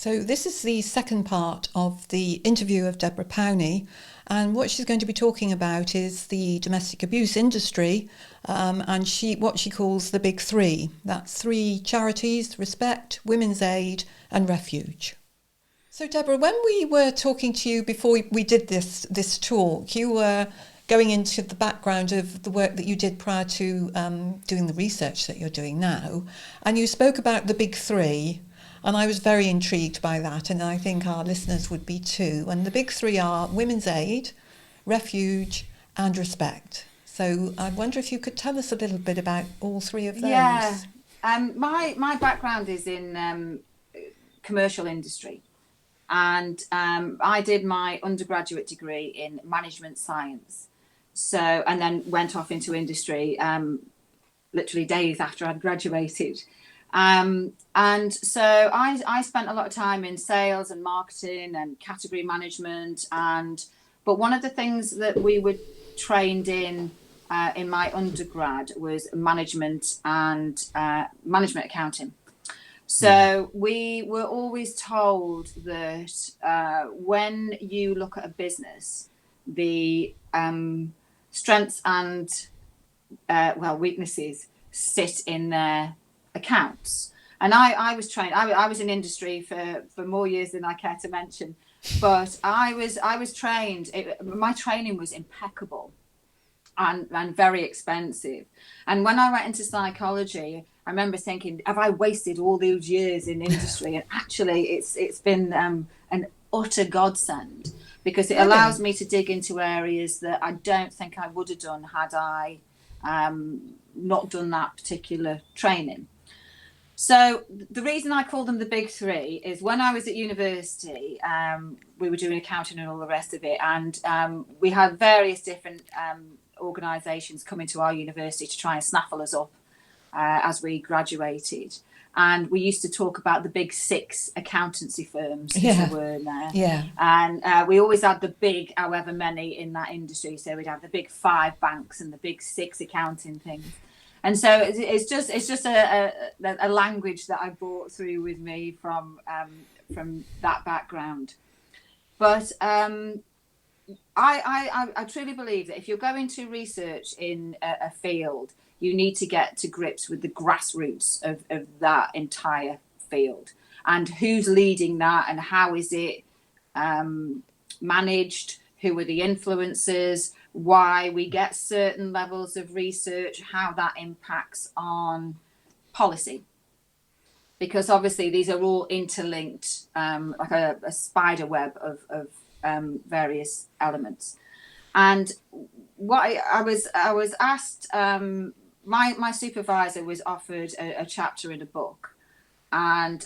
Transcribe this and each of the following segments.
So this is the second part of the interview of Deborah Powney, and what she's going to be talking about is the domestic abuse industry, and what she calls the big three. That's three charities: Respect, Women's Aid and Refuge. So Deborah, when we were talking to you before we did this talk, you were going into the background of the work that you did prior to doing the research that you're doing now, and you spoke about the big three. And I was very intrigued by that, and I think our listeners would be too. And the big three are Women's Aid, Refuge and Respect. So I wonder if you could tell us a little bit about all three of those. Yeah, my background is in commercial industry, and I did my undergraduate degree in management science. So, and then went off into industry literally days after I'd graduated. And so I spent a lot of time in sales and marketing and category management, but one of the things that we were trained in my undergrad was management and management accounting. So we were always told that when you look at a business, the strengths and weaknesses sit in their accounts. And I was trained. I was in industry for more years than I care to mention, but I was trained. My training was impeccable and very expensive. And when I went into psychology, I remember thinking, have I wasted all those years in industry? And actually, it's been an utter godsend, because it allows me to dig into areas that I don't think I would have done had I not done that particular training. So the reason I call them the big three is when I was at university, we were doing accounting and all the rest of it. And we had various different organisations come into our university to try and snaffle us up as we graduated. And we used to talk about the big six accountancy firms that were there. Yeah. And we always had the big, however many in that industry. So we'd have the big 5 banks and the big 6 accounting things. And so it's just a language that I brought through with me from that background. But I truly believe that if you're going to research in a field, you need to get to grips with the grassroots of that entire field, and who's leading that, and how is it managed, who are the influencers, why we get certain levels of research, how that impacts on policy. Because obviously these are all interlinked, like a spider web of various elements. And what I was asked, my supervisor was offered a chapter in a book, and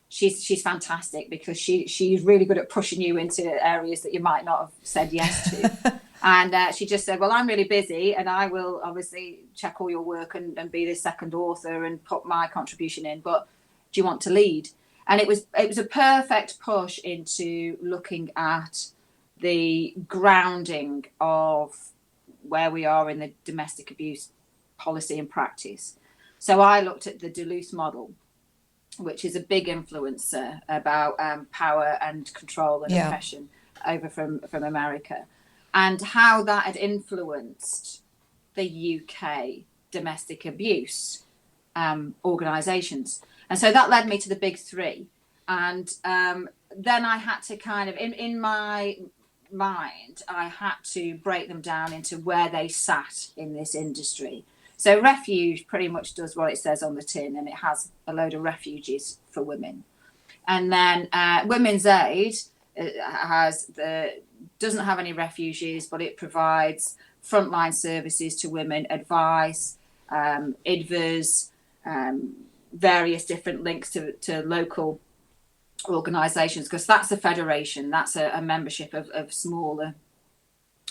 she's fantastic, because she's really good at pushing you into areas that you might not have said yes to. And she just said, well, I'm really busy, and I will obviously check all your work and be the second author and put my contribution in, but do you want to lead? And it was a perfect push into looking at the grounding of where we are in the domestic abuse policy and practice. So I looked at the Duluth model, which is a big influencer about power and control and oppression over from America, and how that had influenced the UK domestic abuse organisations. And so that led me to the big three. And then I had to kind of, in my mind, I had to break them down into where they sat in this industry. So Refuge pretty much does what it says on the tin, and it has a load of refuges for women. And then Women's Aid doesn't have any refuges, but it provides frontline services to women, advice, IDVAs, various different links to local organisations, because that's a federation, that's a membership of smaller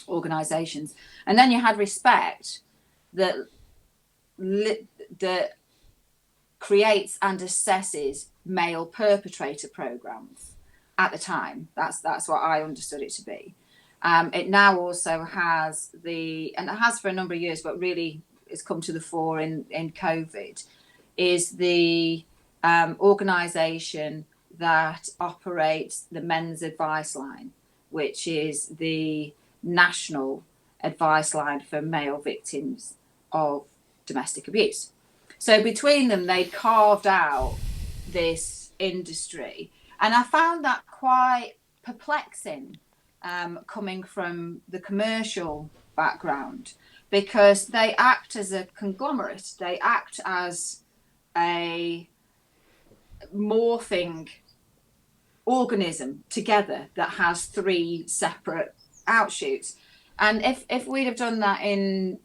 organisations. And then you had Respect, that creates and assesses male perpetrator programs. At the time, that's what I understood it to be. It now also has and it has for a number of years, but really it's come to the fore in COVID, is the organisation that operates the Men's Advice Line, which is the national advice line for male victims of domestic abuse. So between them, they'd carved out this industry. And I found that quite perplexing, coming from the commercial background, because they act as a conglomerate. They act as a morphing organism together that has three separate outshoots. And if we'd have done that in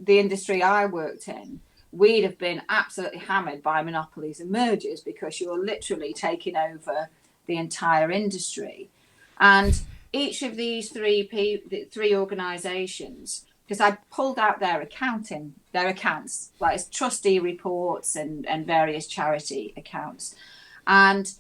the industry I worked in, we'd have been absolutely hammered by monopolies and mergers, because you're literally taking over the entire industry. And each of these three organisations, because I pulled out their accounts, like it's trustee reports and various charity accounts. And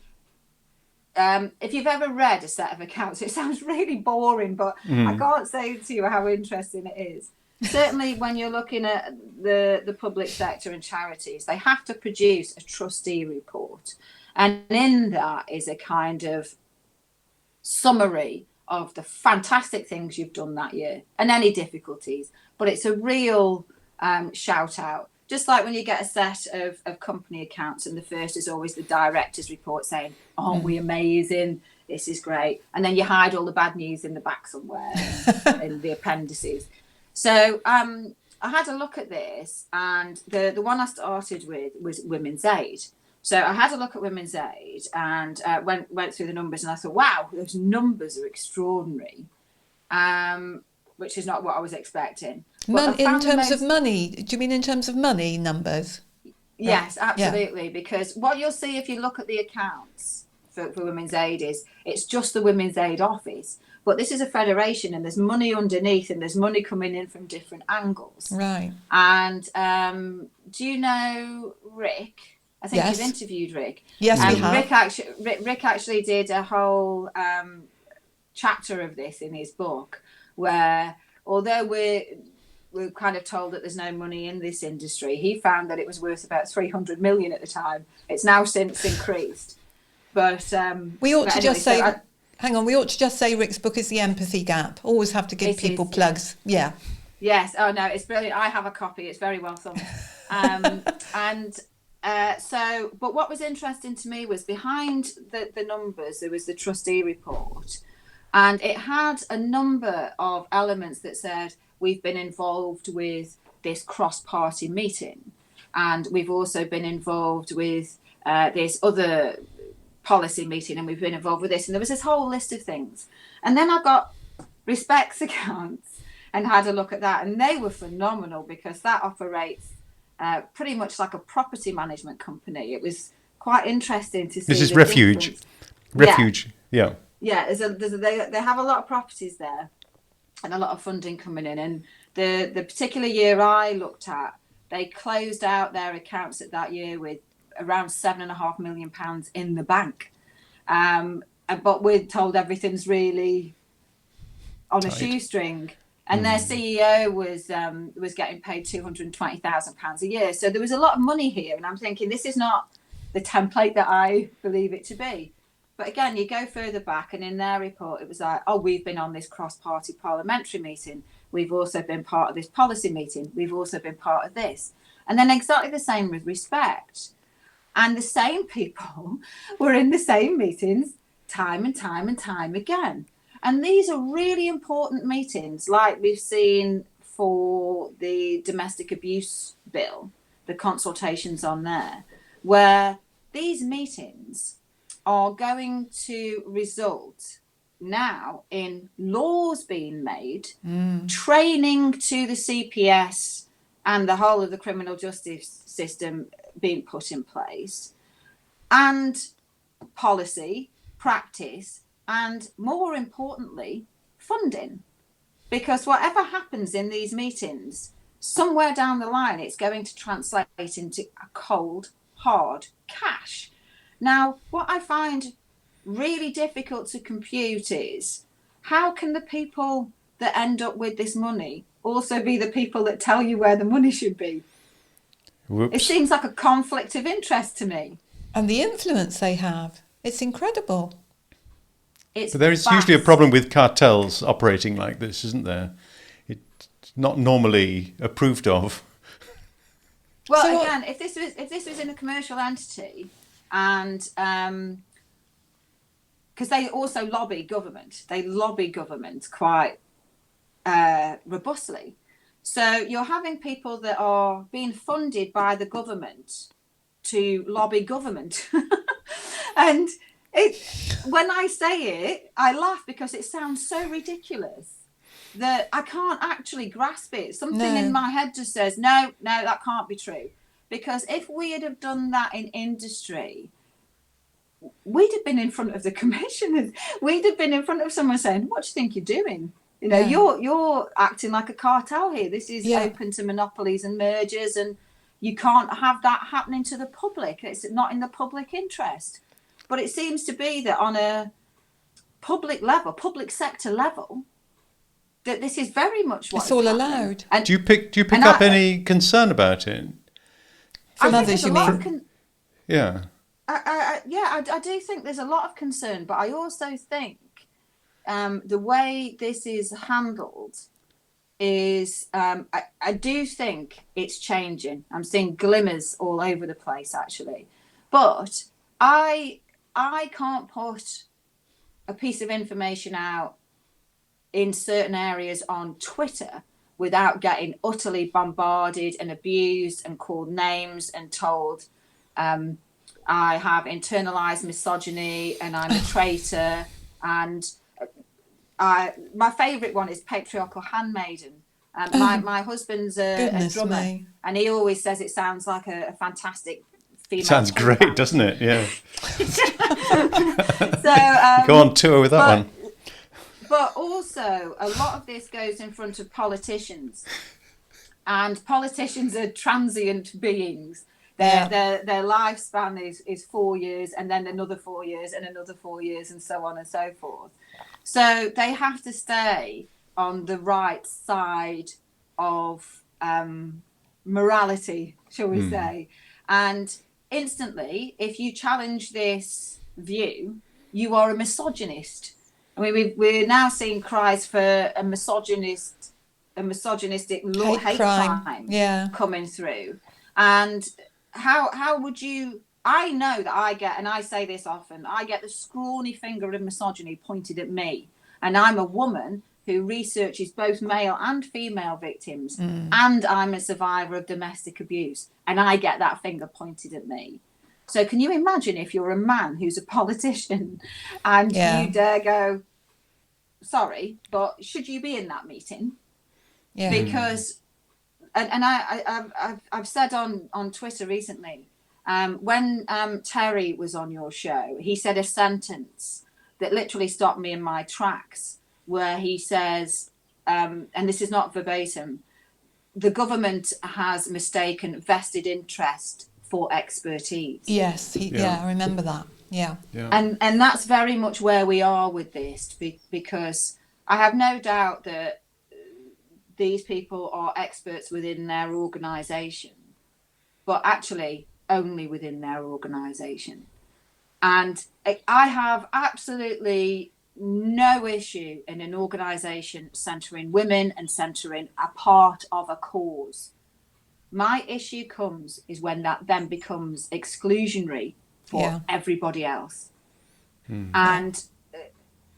if you've ever read a set of accounts, it sounds really boring, but I can't say to you how interesting it is. Certainly when you're looking at the public sector and charities, they have to produce a trustee report. And in that is a kind of summary of the fantastic things you've done that year and any difficulties. But it's a real shout out. Just like when you get a set of company accounts, and the first is always the director's report saying, aren't we amazing? This is great. And then you hide all the bad news in the back somewhere in the appendices. So I had a look at this, and the one I started with was Women's Aid. So I had a look at Women's Aid and went through the numbers, and I thought, wow, those numbers are extraordinary, which is not what I was expecting. In terms of money, do you mean in terms of money numbers? Yes, absolutely. Yeah. Because what you'll see if you look at the accounts for Women's Aid is it's just the Women's Aid office. But this is a federation, and there's money underneath, and there's money coming in from different angles. Right. And do you know Rick? I think you've interviewed Rick. Yes, we have. Rick actually did a whole chapter of this in his book, where although we're kind of told that there's no money in this industry, he found that it was worth about 300 million at the time. It's now since increased. But we ought to just say... Hang on, we ought to just say Rick's book is The Empathy Gap. Always have to give people plugs. Yeah. Yes. Oh, no, it's brilliant. I have a copy. It's very well thumbed. But what was interesting to me was behind the numbers, there was the trustee report. And it had a number of elements that said, we've been involved with this cross-party meeting. And we've also been involved with this other policy meeting, and we've been involved with this, and there was this whole list of things. And then I got Respect's accounts and had a look at that, and they were phenomenal, because that operates pretty much like a property management company. It was quite interesting to see. This is Refuge. Yeah. They have a lot of properties there and a lot of funding coming in, and the particular year I looked at, they closed out their accounts at that year with around £7.5 million in the bank, but we're told everything's really on a shoestring. And their CEO was getting paid £220,000 a year. So there was a lot of money here, and I'm thinking this is not the template that I believe it to be. But again, you go further back, and in their report, it was like, oh, we've been on this cross-party parliamentary meeting. We've also been part of this policy meeting. We've also been part of this. And then exactly the same with Respect. And the same people were in the same meetings time and time and time again. And these are really important meetings, like we've seen for the domestic abuse bill, the consultations on there, where these meetings are going to result now in laws being made, training to the CPS and the whole of the criminal justice system being put in place, and policy, practice, and more importantly, funding. Because whatever happens in these meetings, somewhere down the line, it's going to translate into a cold, hard cash. Now, what I find really difficult to compute is, how can the people that end up with this money also be the people that tell you where the money should be? Whoops. It seems like a conflict of interest to me. And the influence they have. It's incredible. It's But there is vast. usually a problem with cartels operating like this, isn't there? It's not normally approved of. Well, So again, if this was in a commercial entity, and because they also lobby government quite robustly. So you're having people that are being funded by the government to lobby government, and when I say it, I laugh because it sounds so ridiculous that I can't actually grasp it. Something in my head just says, no, that can't be true. Because if we had have done that in industry, we'd have been in front of the commissioners. We'd have been in front of someone saying, what do you think you're doing? You know, you're acting like a cartel here. This is open to monopolies and mergers, and you can't have that happening to the public. It's not in the public interest. But it seems to be that on a public level, public sector level, that this is very much what it's all happening. allowed. And do you pick up any concern about it? From others, you mean? Yeah. I do think there's a lot of concern, but I also think the way this is handled is I do think it's changing. I'm seeing glimmers all over the place, actually. But I can't put a piece of information out in certain areas on Twitter without getting utterly bombarded and abused and called names and told I have internalized misogyny and I'm a traitor. And my favourite one is patriarchal handmaiden. My husband's a drummer, and he always says it sounds like a fantastic female. Sounds great, band. Doesn't it? Yeah. So go on tour with that one. But also, a lot of this goes in front of politicians, and politicians are transient beings. Their lifespan is 4 years, and then another 4 years, and another 4 years, and so on and so forth. So they have to stay on the right side of morality, shall we say. And instantly, if you challenge this view, you are a misogynist. I mean, we're now seeing cries for a misogynistic hate crime coming through. And how would you... I know that I get, and I say this often, I get the scrawny finger of misogyny pointed at me. And I'm a woman who researches both male and female victims. And I'm a survivor of domestic abuse. And I get that finger pointed at me. So can you imagine if you're a man who's a politician and you dare go, sorry, but should you be in that meeting? Yeah. Because, and I've said on Twitter recently, when Terry was on your show, he said a sentence that literally stopped me in my tracks, where he says, and this is not verbatim, the government has mistaken vested interest for expertise. Yes, I remember that. Yeah. And that's very much where we are with this, because I have no doubt that these people are experts within their organisation, but actually only within their organisation. And I have absolutely no issue in an organisation centering women and centering a part of a cause. My issue is when that then becomes exclusionary for everybody else. And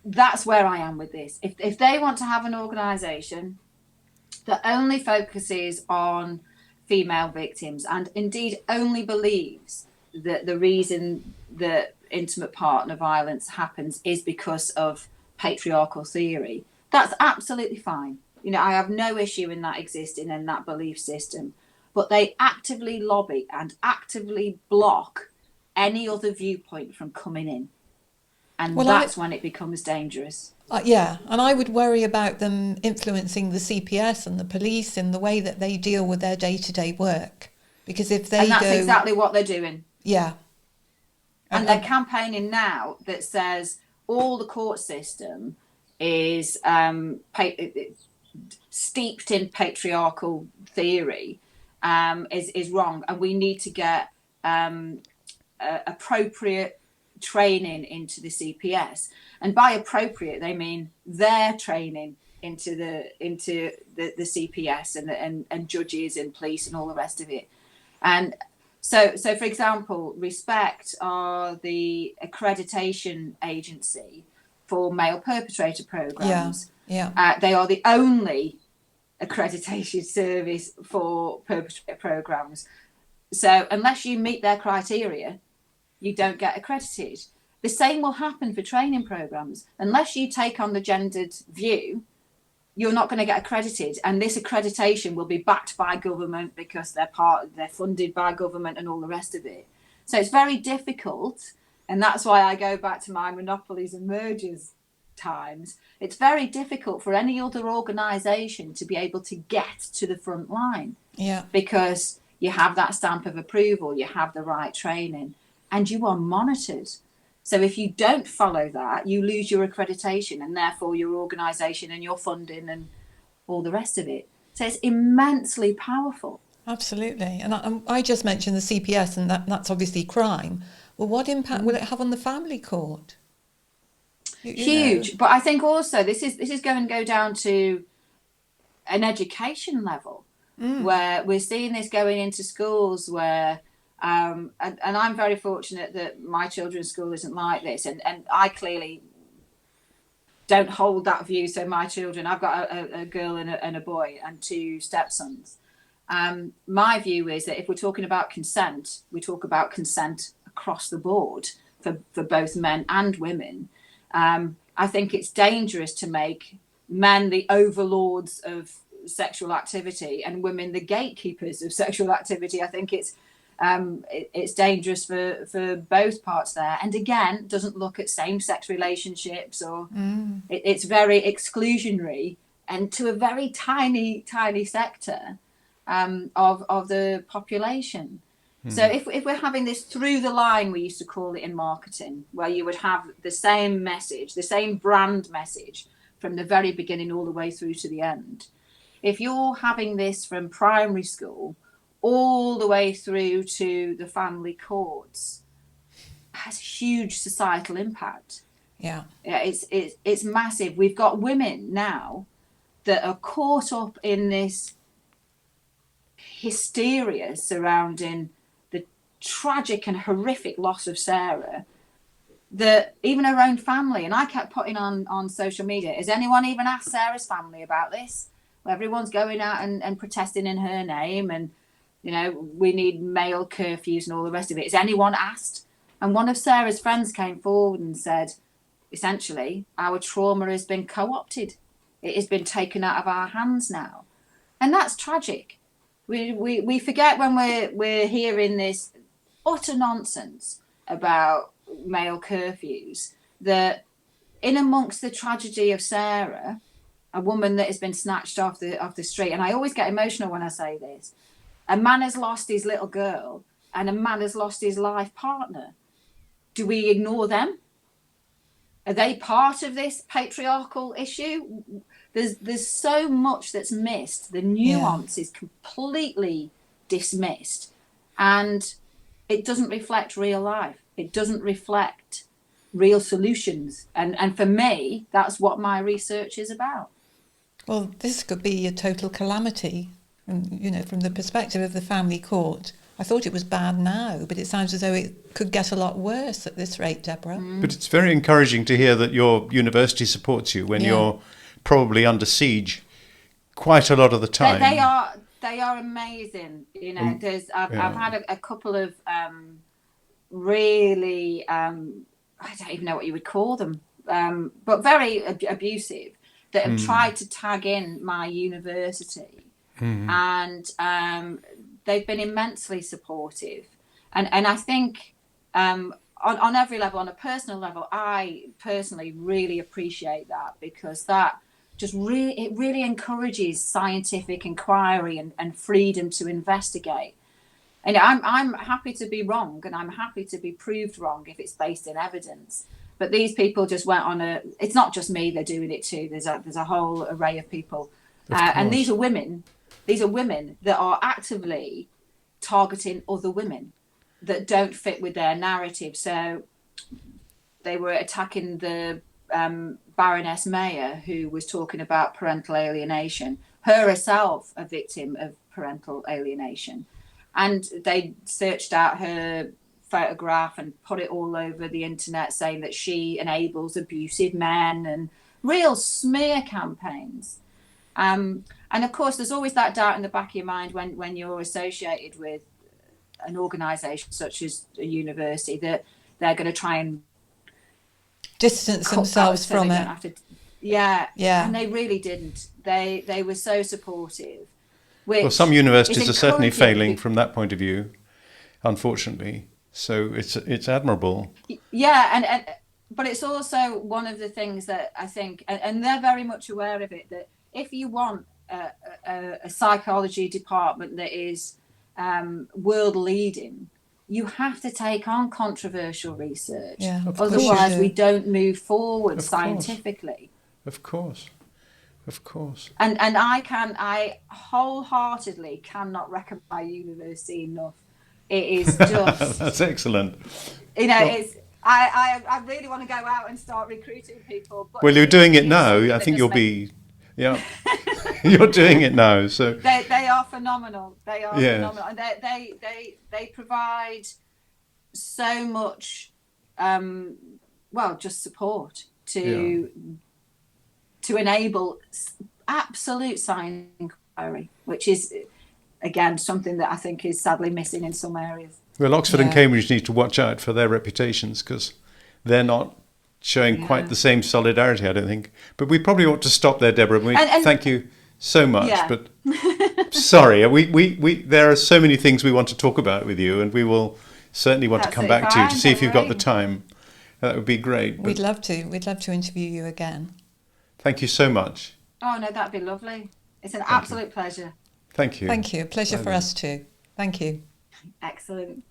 that's where I am with this. If they want to have an organisation that only focuses on female victims and indeed only believes that the reason that intimate partner violence happens is because of patriarchal theory, that's absolutely fine. You know, I have no issue in that existing in that belief system, but they actively lobby and actively block any other viewpoint from coming in. And that's when it becomes dangerous. And I would worry about them influencing the CPS and the police in the way that they deal with their day-to-day work. Because if they that's exactly what they're doing. Yeah. And they're campaigning now that says all the court system is steeped in patriarchal theory, is wrong. And we need to get appropriate training into the CPS, and by appropriate they mean their training into the CPS and judges and police and all the rest of it. And so for example, Respect are the accreditation agency for male perpetrator programs. They are the only accreditation service for perpetrator programs. So unless you meet their criteria, you don't get accredited. The same will happen for training programs. Unless you take on the gendered view, you're not going to get accredited. And this accreditation will be backed by government because they're funded by government and all the rest of it. So it's very difficult. And that's why I go back to my monopolies and mergers times. It's very difficult for any other organisation to be able to get to the front line. Because you have that stamp of approval, you have the right training, and you are monitored. So if you don't follow that, you lose your accreditation and therefore your organisation and your funding and all the rest of it. So it's immensely powerful. Absolutely. And I just mentioned the CPS, and that's obviously crime. Well, what impact will it have on the family court? Huge. Know. But I think also this is going to go down to an education level where we're seeing this going into schools where and I'm very fortunate that my children's school isn't like this, and I clearly don't hold that view. So my children, I've got a girl and a boy and two stepsons. My view is that if we're talking about consent, we talk about consent across the board for both men and women. I think it's dangerous to make men the overlords of sexual activity and women the gatekeepers of sexual activity. I think it's dangerous for both parts there. And again, doesn't look at same-sex relationships or it's very exclusionary and to a very tiny sector of the population. So if we're having this through the line, we used to call it in marketing, where you would have the same message, the same brand message from the very beginning all the way through to the end. If you're having this from primary school all the way through to the family courts, it has huge societal impact. Yeah, it's massive. We've got women now that are caught up in this hysteria surrounding the tragic and horrific loss of Sarah, that even her own family, and I kept putting on social media, has anyone even asked Sarah's family about this? Well, everyone's going out and protesting in her name, and you know, we need male curfews and all the rest of it. Has anyone asked? And one of Sarah's friends came forward and said, essentially, our trauma has been co-opted. It has been taken out of our hands now. And that's tragic. We forget when we're hearing this utter nonsense about male curfews, that in amongst the tragedy of Sarah, a woman that has been snatched off the street, and I always get emotional when I say this, a man has lost his little girl and a man has lost his life partner. Do we ignore them? Are they part of this patriarchal issue? There's so much that's missed. The nuance is completely dismissed, and it doesn't reflect real life. It doesn't reflect real solutions. And for me, that's what my research is about. Well, this could be a total calamity. And, you know, from the perspective of the family court, I thought it was bad now, but it sounds as though it could get a lot worse at this rate, Deborah. But it's very encouraging to hear that your university supports you when you're probably under siege quite a lot of the time. They are amazing. You know, I've had a couple of really I don't even know what you would call them, but very abusive, that have tried to tag in my university. And they've been immensely supportive, and I think on every level, on a personal level, I personally really appreciate that, because that just really encourages scientific inquiry and freedom to investigate. And I'm happy to be wrong, and I'm happy to be proved wrong if it's based in evidence. But these people just went on it's not just me, they're doing it too. There's a whole array of people, and these are women. These are women that are actively targeting other women that don't fit with their narrative. So they were attacking the Baroness Mayer, who was talking about parental alienation, her herself a victim of parental alienation. And they searched out her photograph and put it all over the internet, saying that she enables abusive men, and real smear campaigns. And of course, there's always that doubt in the back of your mind when you're associated with an organisation such as a university, that they're going to try and distance themselves from it. Yeah. And they really didn't. They were so supportive. Well, some universities are certainly failing from that point of view, unfortunately. So it's admirable. Yeah, but it's also one of the things that I think, and they're very much aware of it, that if you want a psychology department that is world leading, you have to take on controversial research. Yeah, otherwise we don't move forward scientifically. Of course. And I wholeheartedly cannot recommend my university enough. It is just that's excellent. You know, it's I really want to go out and start recruiting people. But well, you're doing it now. I think you'll be. Yeah, you're doing it now. So they are phenomenal. They are phenomenal, and they provide so much, just support to enable absolute science inquiry, which is again something that I think is sadly missing in some areas. Well, Oxford and Cambridge need to watch out for their reputations, because they're not showing quite the same solidarity, I don't think. But we probably ought to stop there, Deborah. And thank you so much. Yeah. But sorry, we there are so many things we want to talk about with you, and we will certainly want to come back to you to see if you've got the time. That would be great. We'd love to. We'd love to interview you again. Thank you so much. Oh, no, that'd be lovely. It's an absolute pleasure. Thank you. Thank you. A pleasure for us too. Thank you. Excellent.